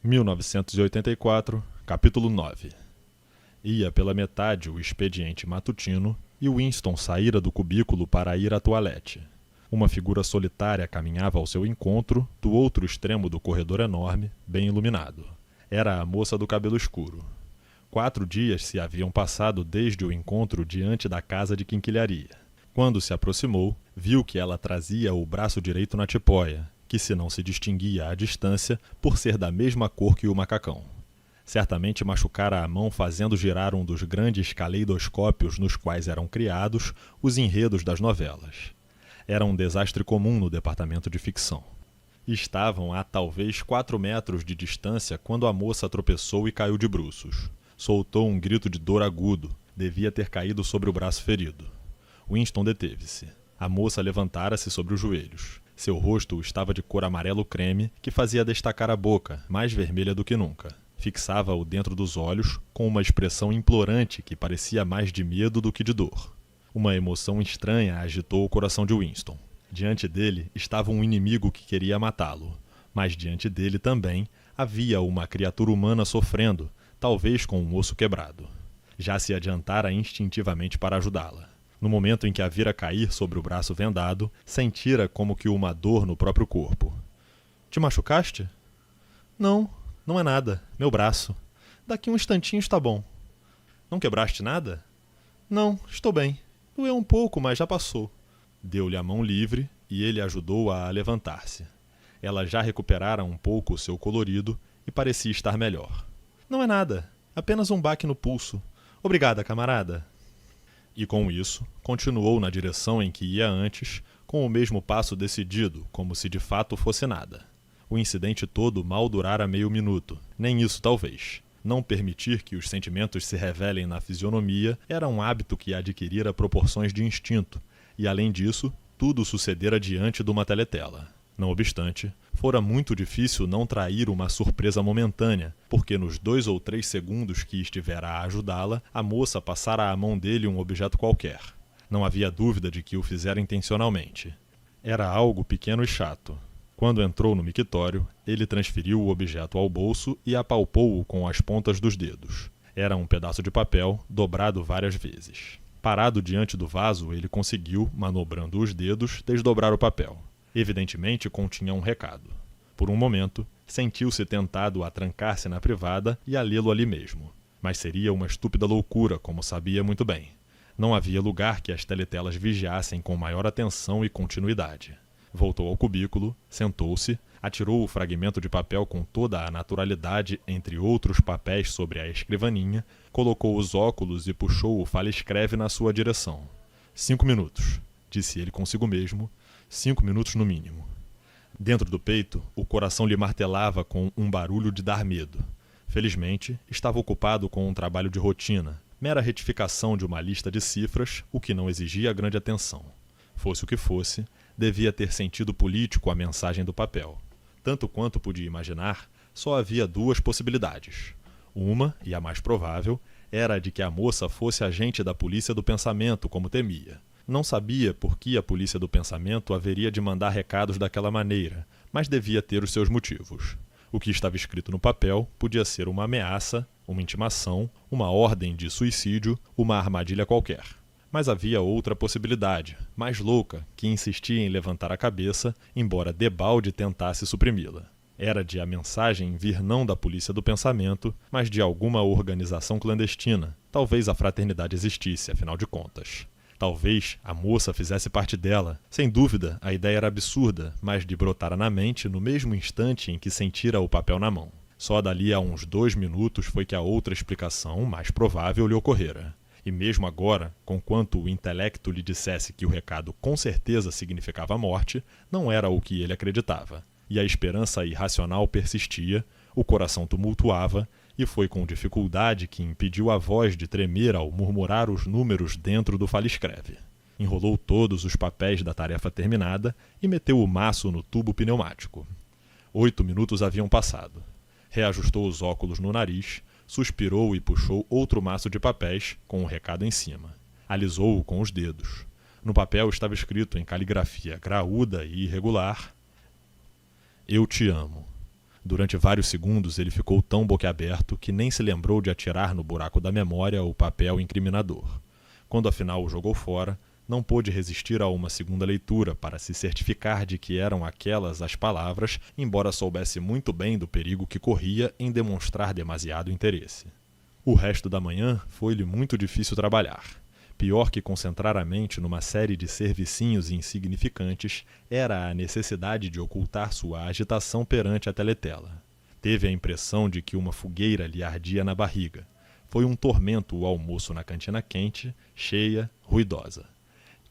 1984, capítulo 9. Ia pela metade o expediente matutino e Winston saíra do cubículo para ir à toalete. Uma figura solitária caminhava ao seu encontro do outro extremo do corredor enorme, bem iluminado. Era a moça do cabelo escuro. 4 dias se haviam passado desde o encontro diante da casa de quinquilharia. Quando se aproximou, viu que ela trazia o braço direito na tipóia, que se não se distinguia à distância por ser da mesma cor que o macacão. Certamente machucara a mão fazendo girar um dos grandes caleidoscópios nos quais eram criados os enredos das novelas. Era um desastre comum no departamento de ficção. Estavam a talvez 4 metros de distância quando a moça tropeçou e caiu de bruços. Soltou um grito de dor agudo. Devia ter caído sobre o braço ferido. Winston deteve-se. A moça levantara-se sobre os joelhos. Seu rosto estava de cor amarelo-creme, que fazia destacar a boca, mais vermelha do que nunca. Fixava-o dentro dos olhos, com uma expressão implorante que parecia mais de medo do que de dor. Uma emoção estranha agitou o coração de Winston. Diante dele estava um inimigo que queria matá-lo, mas diante dele também havia uma criatura humana sofrendo, talvez com um osso quebrado. Já se adiantara instintivamente para ajudá-la. No momento em que a vira cair sobre o braço vendado, sentira como que uma dor no próprio corpo. — Te machucaste? — Não, não é nada. Meu braço. Daqui um instantinho está bom. — Não quebraste nada? — Não, estou bem. Doeu um pouco, mas já passou. Deu-lhe a mão livre e ele ajudou-a a levantar-se. Ela já recuperara um pouco o seu colorido e parecia estar melhor. — Não é nada. Apenas um baque no pulso. Obrigada, camarada. E com isso, continuou na direção em que ia antes, com o mesmo passo decidido, como se de fato fosse nada. O incidente todo mal durara meio minuto, nem isso talvez. Não permitir que os sentimentos se revelem na fisionomia era um hábito que adquirira proporções de instinto, e além disso, tudo sucedera diante de uma teletela. Não obstante, fora muito difícil não trair uma surpresa momentânea, porque nos 2 ou 3 segundos que estivera a ajudá-la, a moça passara à mão dele um objeto qualquer. Não havia dúvida de que o fizera intencionalmente. Era algo pequeno e chato. Quando entrou no mictório, ele transferiu o objeto ao bolso e apalpou-o com as pontas dos dedos. Era um pedaço de papel, dobrado várias vezes. Parado diante do vaso, ele conseguiu, manobrando os dedos, desdobrar o papel. Evidentemente continha um recado. Por um momento, sentiu-se tentado a trancar-se na privada e a lê-lo ali mesmo. Mas seria uma estúpida loucura, como sabia muito bem. Não havia lugar que as teletelas vigiassem com maior atenção e continuidade. Voltou ao cubículo, sentou-se, atirou o fragmento de papel com toda a naturalidade entre outros papéis sobre a escrivaninha, colocou os óculos e puxou o fala-escreve na sua direção. 5 minutos, disse ele consigo mesmo, 5 minutos no mínimo. Dentro do peito, o coração lhe martelava com um barulho de dar medo. Felizmente, estava ocupado com um trabalho de rotina, mera retificação de uma lista de cifras, o que não exigia grande atenção. Fosse o que fosse, devia ter sentido político a mensagem do papel. Tanto quanto podia imaginar, só havia 2 possibilidades. Uma, e a mais provável, era a de que a moça fosse agente da polícia do pensamento, como temia. Não sabia por que a polícia do pensamento haveria de mandar recados daquela maneira, mas devia ter os seus motivos. O que estava escrito no papel podia ser uma ameaça, uma intimação, uma ordem de suicídio, uma armadilha qualquer. Mas havia outra possibilidade, mais louca, que insistia em levantar a cabeça, embora debalde tentasse suprimi-la. Era de a mensagem vir não da polícia do pensamento, mas de alguma organização clandestina. Talvez a fraternidade existisse, afinal de contas. Talvez a moça fizesse parte dela. Sem dúvida, a ideia era absurda, mas lhe brotara na mente no mesmo instante em que sentira o papel na mão. Só dali a uns 2 minutos foi que a outra explicação, mais provável, lhe ocorrera. E mesmo agora, conquanto o intelecto lhe dissesse que o recado com certeza significava a morte, não era o que ele acreditava. E a esperança irracional persistia, o coração tumultuava, e foi com dificuldade que impediu a voz de tremer ao murmurar os números dentro do fala-escreve. Enrolou todos os papéis da tarefa terminada e meteu o maço no tubo pneumático. 8 minutos haviam passado. Reajustou os óculos no nariz, suspirou e puxou outro maço de papéis com o recado em cima. Alisou-o com os dedos. No papel estava escrito em caligrafia graúda e irregular: Eu te amo. Durante vários segundos ele ficou tão boquiaberto que nem se lembrou de atirar no buraco da memória o papel incriminador. Quando afinal o jogou fora, não pôde resistir a uma segunda leitura para se certificar de que eram aquelas as palavras, embora soubesse muito bem do perigo que corria em demonstrar demasiado interesse. O resto da manhã foi-lhe muito difícil trabalhar. Pior que concentrar a mente numa série de servicinhos insignificantes era a necessidade de ocultar sua agitação perante a teletela. Teve a impressão de que uma fogueira lhe ardia na barriga. Foi um tormento o almoço na cantina quente, cheia, ruidosa.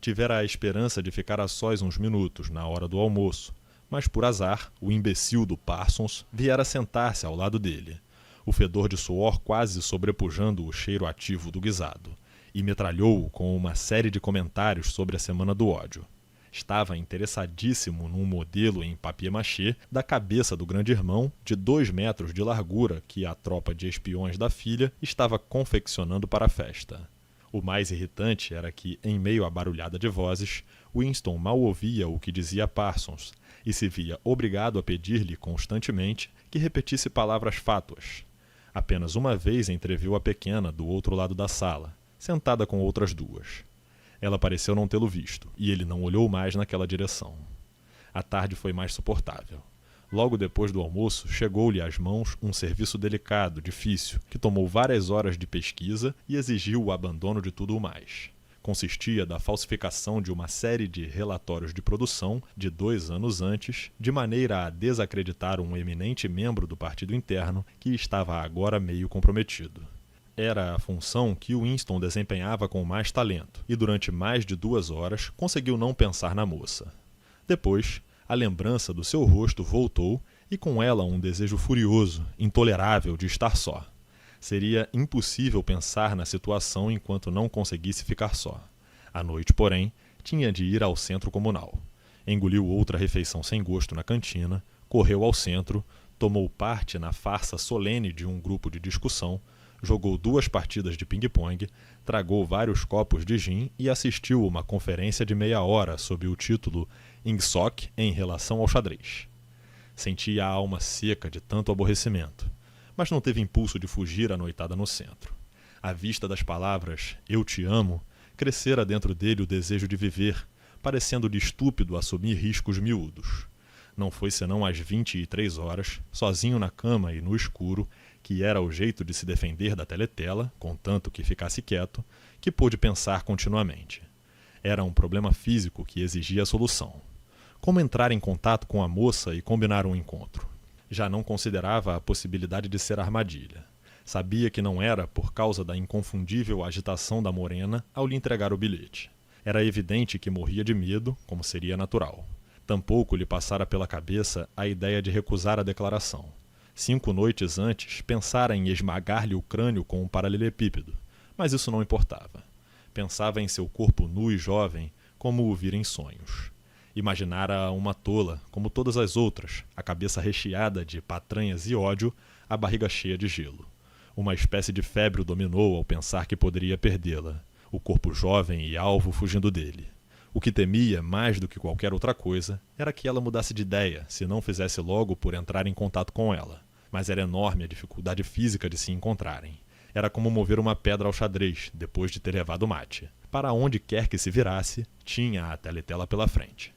Tivera a esperança de ficar a sós uns minutos, na hora do almoço, mas por azar, o imbecil do Parsons viera sentar-se ao lado dele, o fedor de suor quase sobrepujando o cheiro ativo do guisado, e metralhou-o com uma série de comentários sobre a Semana do Ódio. Estava interessadíssimo num modelo em papier-mâché da cabeça do grande irmão, de 2 metros de largura, que a tropa de espiões da filha estava confeccionando para a festa. O mais irritante era que, em meio à barulhada de vozes, Winston mal ouvia o que dizia Parsons e se via obrigado a pedir-lhe constantemente que repetisse palavras fátuas. Apenas uma vez entreviu a pequena do outro lado da sala, sentada com outras 2. Ela pareceu não tê-lo visto, e ele não olhou mais naquela direção. A tarde foi mais suportável. Logo depois do almoço, chegou-lhe às mãos um serviço delicado, difícil, que tomou várias horas de pesquisa e exigiu o abandono de tudo o mais. Consistia da falsificação de uma série de relatórios de produção de 2 anos antes, de maneira a desacreditar um eminente membro do partido interno que estava agora meio comprometido. Era a função que Winston desempenhava com mais talento, e durante mais de 2 horas conseguiu não pensar na moça. Depois, a lembrança do seu rosto voltou e com ela um desejo furioso, intolerável de estar só. Seria impossível pensar na situação enquanto não conseguisse ficar só. À noite, porém, tinha de ir ao centro comunal. Engoliu outra refeição sem gosto na cantina, correu ao centro, tomou parte na farsa solene de um grupo de discussão, jogou 2 partidas de ping-pong, tragou vários copos de gin e assistiu uma conferência de meia hora sob o título Ingsoc em relação ao xadrez. Sentia a alma seca de tanto aborrecimento, mas não teve impulso de fugir à noitada no centro. À vista das palavras "eu te amo", crescera dentro dele o desejo de viver, parecendo-lhe estúpido assumir riscos miúdos. Não foi senão às 23 horas, sozinho na cama e no escuro, que era o jeito de se defender da teletela, contanto que ficasse quieto, que pôde pensar continuamente. Era um problema físico que exigia solução. Como entrar em contato com a moça e combinar um encontro? Já não considerava a possibilidade de ser armadilha. Sabia que não era por causa da inconfundível agitação da morena ao lhe entregar o bilhete. Era evidente que morria de medo, como seria natural. Tampouco lhe passara pela cabeça a ideia de recusar a declaração. 5 noites antes, pensara em esmagar-lhe o crânio com um paralelepípedo, mas isso não importava. Pensava em seu corpo nu e jovem, como o vira em sonhos. Imaginara uma tola, como todas as outras, a cabeça recheada de patranhas e ódio, a barriga cheia de gelo. Uma espécie de febre o dominou ao pensar que poderia perdê-la, o corpo jovem e alvo fugindo dele. O que temia, mais do que qualquer outra coisa, era que ela mudasse de ideia, se não fizesse logo por entrar em contato com ela. Mas era enorme a dificuldade física de se encontrarem. Era como mover uma pedra ao xadrez, depois de ter levado mate. Para onde quer que se virasse, tinha a teletela pela frente.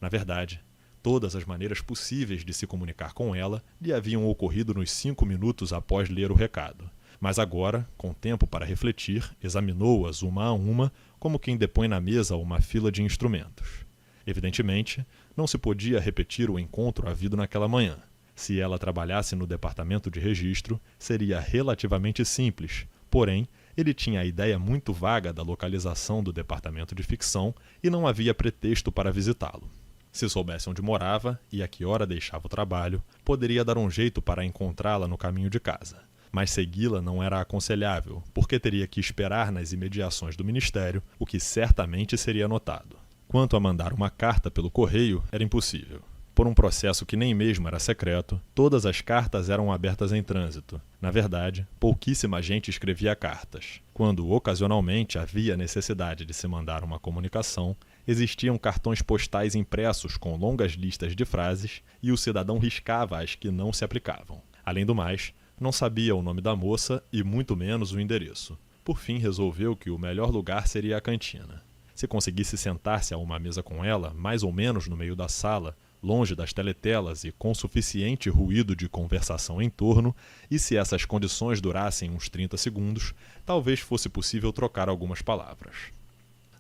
Na verdade, todas as maneiras possíveis de se comunicar com ela lhe haviam ocorrido nos 5 minutos após ler o recado. Mas agora, com tempo para refletir, examinou-as uma a uma, como quem depõe na mesa uma fila de instrumentos. Evidentemente, não se podia repetir o encontro havido naquela manhã. Se ela trabalhasse no departamento de registro, seria relativamente simples, porém, ele tinha a ideia muito vaga da localização do departamento de ficção e não havia pretexto para visitá-lo. Se soubesse onde morava e a que hora deixava o trabalho, poderia dar um jeito para encontrá-la no caminho de casa. Mas segui-la não era aconselhável, porque teria que esperar nas imediações do ministério, o que certamente seria notado. Quanto a mandar uma carta pelo correio, era impossível. Por um processo que nem mesmo era secreto, todas as cartas eram abertas em trânsito. Na verdade, pouquíssima gente escrevia cartas. Quando, ocasionalmente, havia necessidade de se mandar uma comunicação, Existiam cartões postais impressos com longas listas de frases e o cidadão riscava as que não se aplicavam. Além do mais, não sabia o nome da moça e muito menos o endereço. Por fim, resolveu que o melhor lugar seria a cantina. Se conseguisse sentar-se a uma mesa com ela, mais ou menos no meio da sala, longe das teletelas e com suficiente ruído de conversação em torno, e se essas condições durassem uns 30 segundos, talvez fosse possível trocar algumas palavras.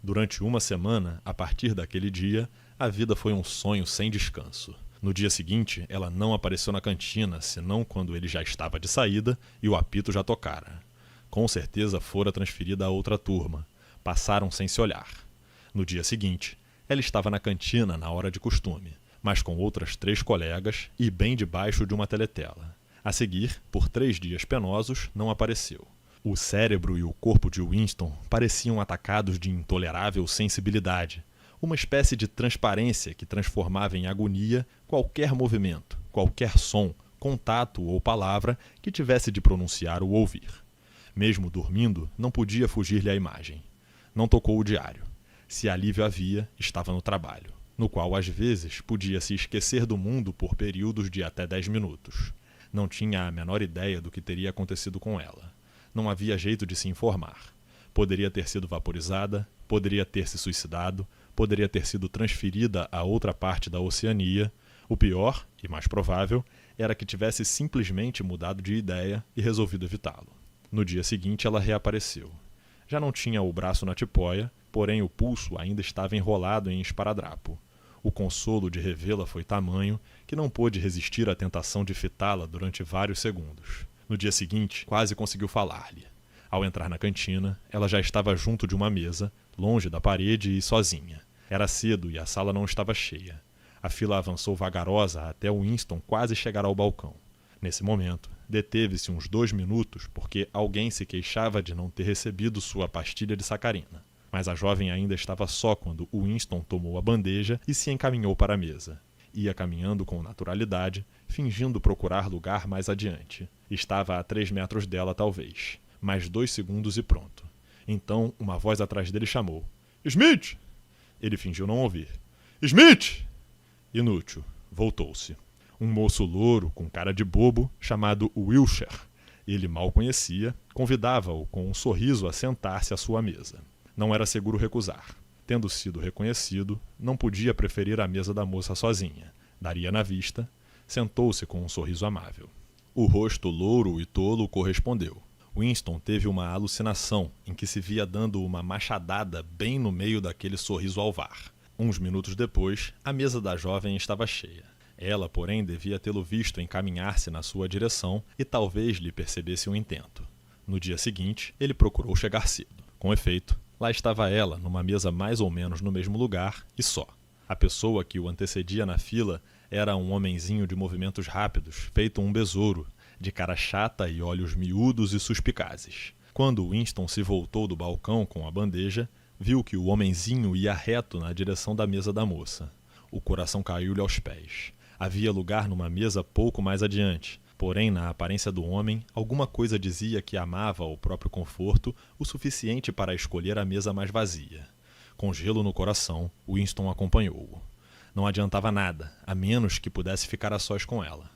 Durante uma semana, a partir daquele dia, a vida foi um sonho sem descanso. No dia seguinte, ela não apareceu na cantina, senão quando ele já estava de saída e o apito já tocara. Com certeza fora transferida a outra turma. Passaram sem se olhar. No dia seguinte, ela estava na cantina na hora de costume, mas com outras 3 colegas e bem debaixo de uma teletela. A seguir, por 3 dias penosos, não apareceu. O cérebro e o corpo de Winston pareciam atacados de intolerável sensibilidade, uma espécie de transparência que transformava em agonia qualquer movimento, qualquer som, contato ou palavra que tivesse de pronunciar ou ouvir. Mesmo dormindo, não podia fugir-lhe a imagem. Não tocou o diário. Se alívio havia, estava no trabalho, no qual às vezes podia se esquecer do mundo por períodos de até 10 minutos. Não tinha a menor ideia do que teria acontecido com ela. Não havia jeito de se informar. Poderia ter sido vaporizada, poderia ter se suicidado, poderia ter sido transferida a outra parte da Oceania. O pior, e mais provável, era que tivesse simplesmente mudado de ideia e resolvido evitá-lo. No dia seguinte ela reapareceu. Já não tinha o braço na tipóia, porém o pulso ainda estava enrolado em esparadrapo. O consolo de revê-la foi tamanho que não pôde resistir à tentação de fitá-la durante vários segundos. No dia seguinte, quase conseguiu falar-lhe. Ao entrar na cantina, ela já estava junto de uma mesa, longe da parede e sozinha. Era cedo e a sala não estava cheia. A fila avançou vagarosa até Winston quase chegar ao balcão. Nesse momento, deteve-se uns 2 minutos porque alguém se queixava de não ter recebido sua pastilha de sacarina. Mas a jovem ainda estava só quando Winston tomou a bandeja e se encaminhou para a mesa. Ia caminhando com naturalidade, fingindo procurar lugar mais adiante. Estava a 3 metros dela, talvez. Mais 2 segundos e pronto. Então, uma voz atrás dele chamou. Smith! Ele fingiu não ouvir. Smith! Inútil. Voltou-se. Um moço louro, com cara de bobo, chamado Wilshire. Ele mal conhecia, convidava-o com um sorriso a sentar-se à sua mesa. Não era seguro recusar. Tendo sido reconhecido, não podia preferir a mesa da moça sozinha. Daria na vista. Sentou-se com um sorriso amável. O rosto louro e tolo correspondeu. Winston teve uma alucinação em que se via dando uma machadada bem no meio daquele sorriso alvar. Uns minutos depois, a mesa da jovem estava cheia. Ela, porém, devia tê-lo visto encaminhar-se na sua direção e talvez lhe percebesse um intento. No dia seguinte, ele procurou chegar cedo. Com efeito, lá estava ela, numa mesa mais ou menos no mesmo lugar, e só. A pessoa que o antecedia na fila era um homenzinho de movimentos rápidos, feito um besouro, de cara chata e olhos miúdos e suspicazes. Quando Winston se voltou do balcão com a bandeja, viu que o homenzinho ia reto na direção da mesa da moça. O coração caiu-lhe aos pés. Havia lugar numa mesa pouco mais adiante, porém, na aparência do homem, alguma coisa dizia que amava o próprio conforto o suficiente para escolher a mesa mais vazia. Com gelo no coração, Winston acompanhou-o. Não adiantava nada, a menos que pudesse ficar a sós com ela.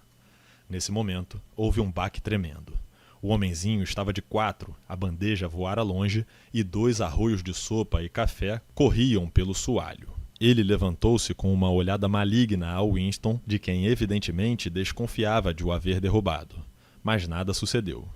Nesse momento, houve um baque tremendo. O homenzinho estava de 4, a bandeja voara longe e 2 arroios de sopa e café corriam pelo soalho. Ele levantou-se com uma olhada maligna a Winston, de quem evidentemente desconfiava de o haver derrubado. Mas nada sucedeu.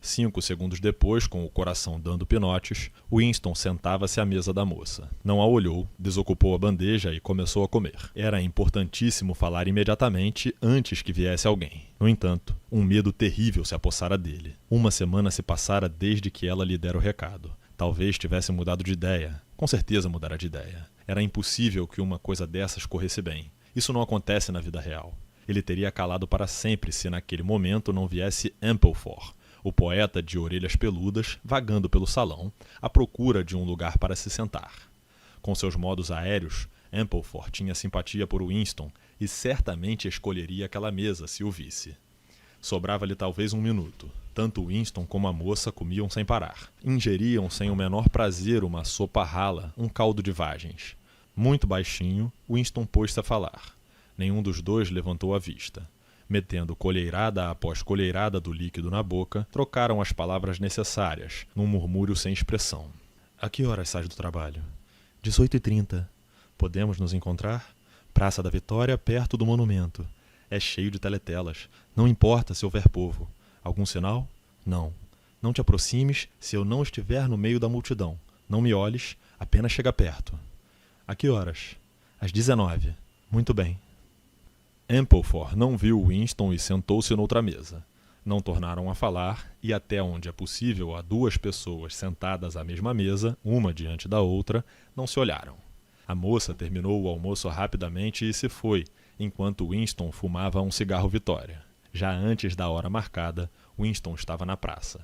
5 segundos depois, com o coração dando pinotes, Winston sentava-se à mesa da moça. Não a olhou, desocupou a bandeja e começou a comer. Era importantíssimo falar imediatamente antes que viesse alguém. No entanto, um medo terrível se apossara dele. 1 semana se passara desde que ela lhe dera o recado. Talvez tivesse mudado de ideia. Com certeza mudara de ideia. Era impossível que uma coisa dessas corresse bem. Isso não acontece na vida real. Ele teria calado para sempre se naquele momento não viesse Ampleforth, o poeta de orelhas peludas, vagando pelo salão, à procura de um lugar para se sentar. Com seus modos aéreos, Ampleforth tinha simpatia por Winston e certamente escolheria aquela mesa se o visse. Sobrava-lhe talvez 1 minuto. Tanto Winston como a moça comiam sem parar. Ingeriam sem o menor prazer uma sopa rala, um caldo de vagens. Muito baixinho, Winston pôs-se a falar. Nenhum dos dois levantou a vista. Metendo colheirada após colheirada do líquido na boca, trocaram as palavras necessárias, num murmúrio sem expressão. A que horas sais do trabalho? 18h30. Podemos nos encontrar? Praça da Vitória, perto do monumento. É cheio de teletelas. Não importa se houver povo. Algum sinal? Não. Não te aproximes se eu não estiver no meio da multidão. Não me olhes, apenas chega perto. A que horas? Às 19. Muito bem. Ampleforth não viu Winston e sentou-se noutra mesa. Não tornaram a falar, e até onde é possível a duas pessoas sentadas à mesma mesa, uma diante da outra, não se olharam. A moça terminou o almoço rapidamente e se foi, enquanto Winston fumava um cigarro Vitória. Já antes da hora marcada, Winston estava na praça.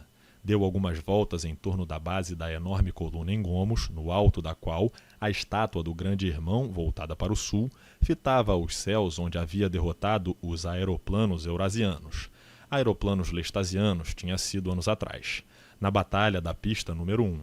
Deu algumas voltas em torno da base da enorme coluna em gomos, no alto da qual a estátua do grande irmão, voltada para o sul, fitava os céus onde havia derrotado os aeroplanos eurasianos. Aeroplanos lestasianos tinha sido anos atrás, na batalha da pista número 1.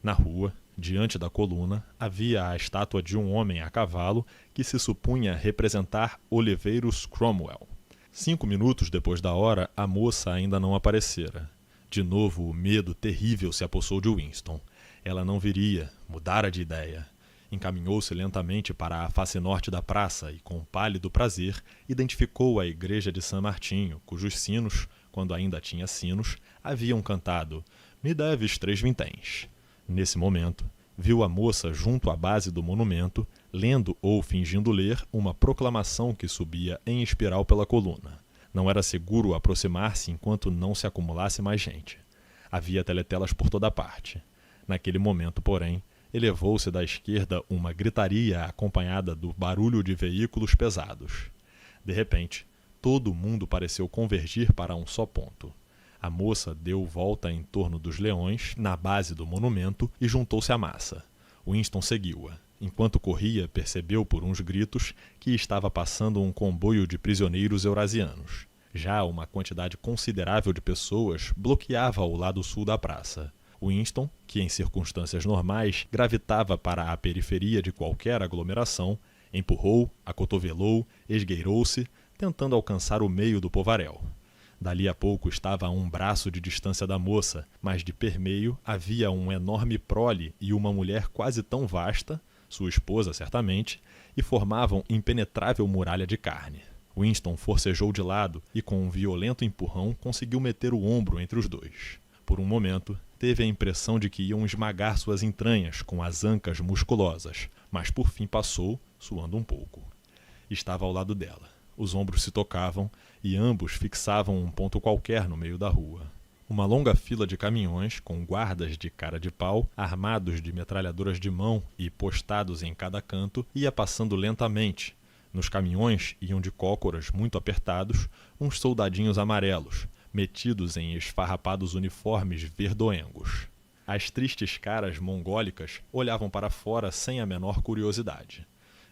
Na rua, diante da coluna, havia a estátua de um homem a cavalo que se supunha representar Oliveiros Cromwell. 5 minutos depois da hora, a moça ainda não aparecera. De novo, o medo terrível se apossou de Winston. Ela não viria, mudara de ideia. Encaminhou-se lentamente para a face norte da praça e, com pálido prazer, identificou a igreja de San Martinho, cujos sinos, quando ainda tinha sinos, haviam cantado "Me deves 3 vinténs". Nesse momento, viu a moça junto à base do monumento, lendo ou fingindo ler uma proclamação que subia em espiral pela coluna. Não era seguro aproximar-se enquanto não se acumulasse mais gente. Havia teletelas por toda parte. Naquele momento, porém, elevou-se da esquerda uma gritaria acompanhada do barulho de veículos pesados. De repente, todo o mundo pareceu convergir para um só ponto. A moça deu volta em torno dos leões, na base do monumento, e juntou-se à massa. Winston seguiu-a. Enquanto corria, percebeu por uns gritos que estava passando um comboio de prisioneiros eurasianos. Já uma quantidade considerável de pessoas bloqueava o lado sul da praça. Winston, que em circunstâncias normais gravitava para a periferia de qualquer aglomeração, empurrou, acotovelou, esgueirou-se, tentando alcançar o meio do povaréu. Dali a pouco estava a um braço de distância da moça, mas de permeio havia um enorme prole e uma mulher quase tão vasta, sua esposa certamente, e formavam impenetrável muralha de carne. Winston forcejou de lado e com um violento empurrão conseguiu meter o ombro entre os dois. Por um momento, teve a impressão de que iam esmagar suas entranhas com as ancas musculosas, mas por fim passou, suando um pouco. Estava ao lado dela. Os ombros se tocavam e ambos fixavam um ponto qualquer no meio da rua. Uma longa fila de caminhões, com guardas de cara de pau, armados de metralhadoras de mão e postados em cada canto, ia passando lentamente. Nos caminhões iam de cócoras muito apertados uns soldadinhos amarelos, metidos em esfarrapados uniformes verdoengos. As tristes caras mongólicas olhavam para fora sem a menor curiosidade.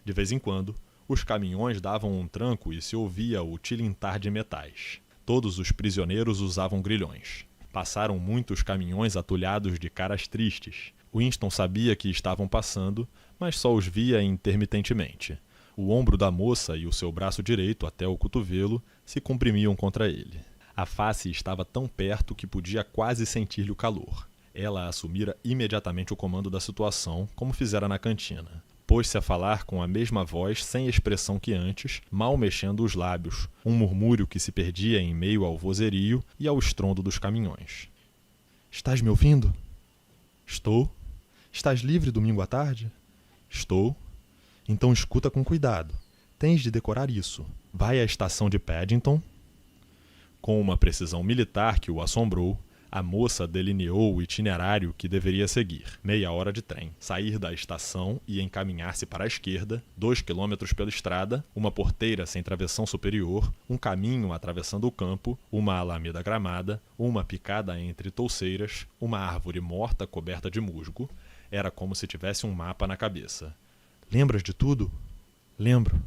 De vez em quando, os caminhões davam um tranco e se ouvia o tilintar de metais. Todos os prisioneiros usavam grilhões. Passaram muitos caminhões atulhados de caras tristes. Winston sabia que estavam passando, mas só os via intermitentemente. O ombro da moça e o seu braço direito, até o cotovelo, se comprimiam contra ele. A face estava tão perto que podia quase sentir-lhe o calor. Ela assumira imediatamente o comando da situação, como fizera na cantina. Pôs-se a falar com a mesma voz, sem expressão que antes, mal mexendo os lábios, um murmúrio que se perdia em meio ao vozerio e ao estrondo dos caminhões. "Estás me ouvindo?" "Estou." "Estás livre domingo à tarde?" "Estou." "Então escuta com cuidado. Tens de decorar isso. Vai à estação de Paddington." Com uma precisão militar que o assombrou, a moça delineou o itinerário que deveria seguir. 30 minutos de trem. Sair da estação e encaminhar-se para a esquerda, 2 quilômetros pela estrada, uma porteira sem travessão superior, um caminho atravessando o campo, uma alameda gramada, uma picada entre touceiras, uma árvore morta coberta de musgo. Era como se tivesse um mapa na cabeça. "Lembras de tudo?" "Lembro."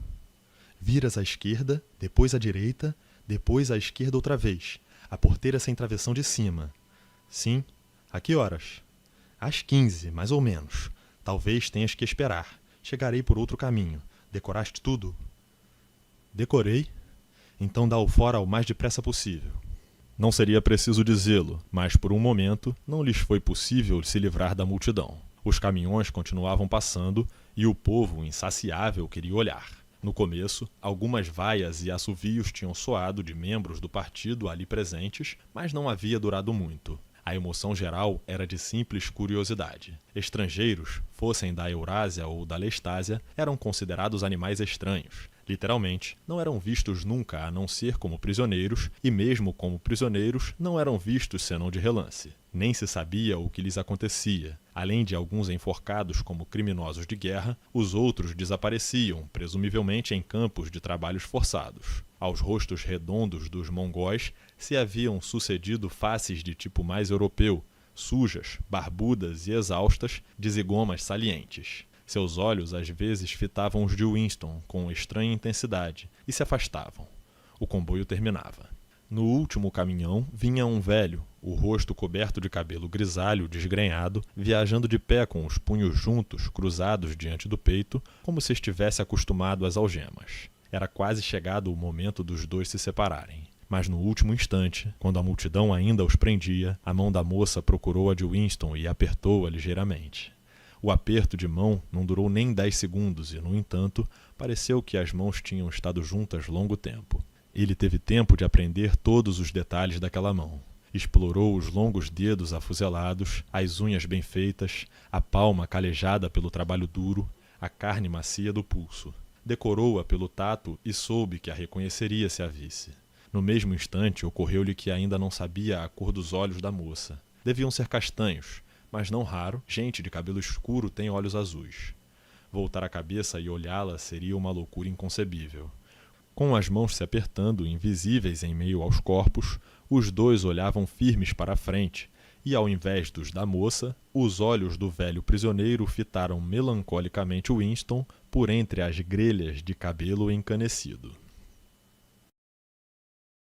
"Viras à esquerda, depois à direita, depois à esquerda outra vez. A porteira sem travessão de cima." "Sim." "A que horas?" "Às 15, mais ou menos. Talvez tenhas que esperar. Chegarei por outro caminho. Decoraste tudo? Decorei. Então dá-o fora o mais depressa possível. Não seria preciso dizê-lo, mas por um momento não lhes foi possível se livrar da multidão. Os caminhões continuavam passando e o povo insaciável queria olhar. No começo, algumas vaias e assovios tinham soado de membros do partido ali presentes, mas não havia durado muito. A emoção geral era de simples curiosidade. Estrangeiros, fossem da Eurásia ou da Lestásia, eram considerados animais estranhos. Literalmente, não eram vistos nunca a não ser como prisioneiros, e mesmo como prisioneiros, não eram vistos senão de relance. Nem se sabia o que lhes acontecia. Além de alguns enforcados como criminosos de guerra, os outros desapareciam, presumivelmente em campos de trabalhos forçados. Aos rostos redondos dos mongóis se haviam sucedido faces de tipo mais europeu, sujas, barbudas e exaustas, de zigomas salientes. Seus olhos às vezes fitavam os de Winston com estranha intensidade e se afastavam. O comboio terminava. No último caminhão vinha um velho, o rosto coberto de cabelo grisalho desgrenhado, viajando de pé com os punhos juntos, cruzados diante do peito, como se estivesse acostumado às algemas. Era quase chegado o momento dos dois se separarem. Mas no último instante, quando a multidão ainda os prendia, a mão da moça procurou a de Winston e apertou-a ligeiramente. O aperto de mão não durou nem 10 segundos e, no entanto, pareceu que as mãos tinham estado juntas longo tempo. Ele teve tempo de aprender todos os detalhes daquela mão. Explorou os longos dedos afuzelados, as unhas bem feitas, a palma calejada pelo trabalho duro, a carne macia do pulso. Decorou-a pelo tato e soube que a reconheceria se a visse. No mesmo instante, ocorreu-lhe que ainda não sabia a cor dos olhos da moça. Deviam ser castanhos, mas não raro, gente de cabelo escuro tem olhos azuis. Voltar a cabeça e olhá-la seria uma loucura inconcebível. Com as mãos se apertando, invisíveis em meio aos corpos, os dois olhavam firmes para a frente, e ao invés dos da moça, os olhos do velho prisioneiro fitaram melancolicamente Winston por entre as grelhas de cabelo encanecido.